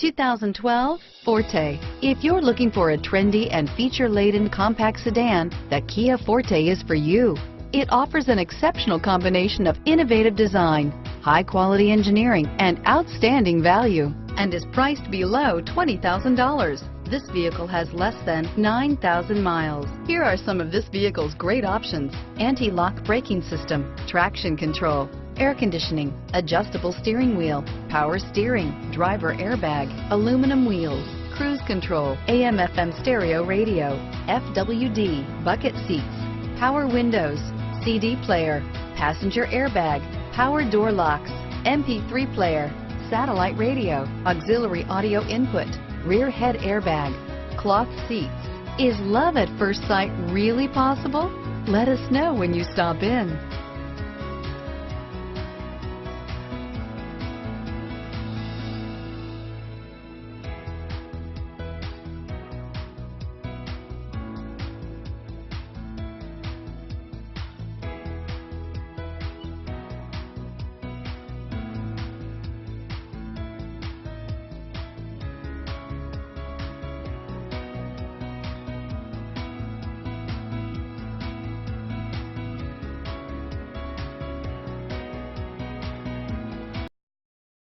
2012 Forte. If you're looking for a trendy and feature-laden compact sedan, the Kia Forte is for you. It offers an exceptional combination of innovative design, high-quality engineering, and outstanding value, and is priced below $20,000. This vehicle has less than 9,000 miles. Here are some of this vehicle's great options: anti-lock braking system, traction control, air conditioning, adjustable steering wheel, power steering, driver airbag, aluminum wheels, cruise control, AM/FM stereo radio, FWD, bucket seats, power windows, CD player, passenger airbag, power door locks, MP3 player, satellite radio, auxiliary audio input, rear head airbag, cloth seats. Is love at first sight really possible? Let us know when you stop in.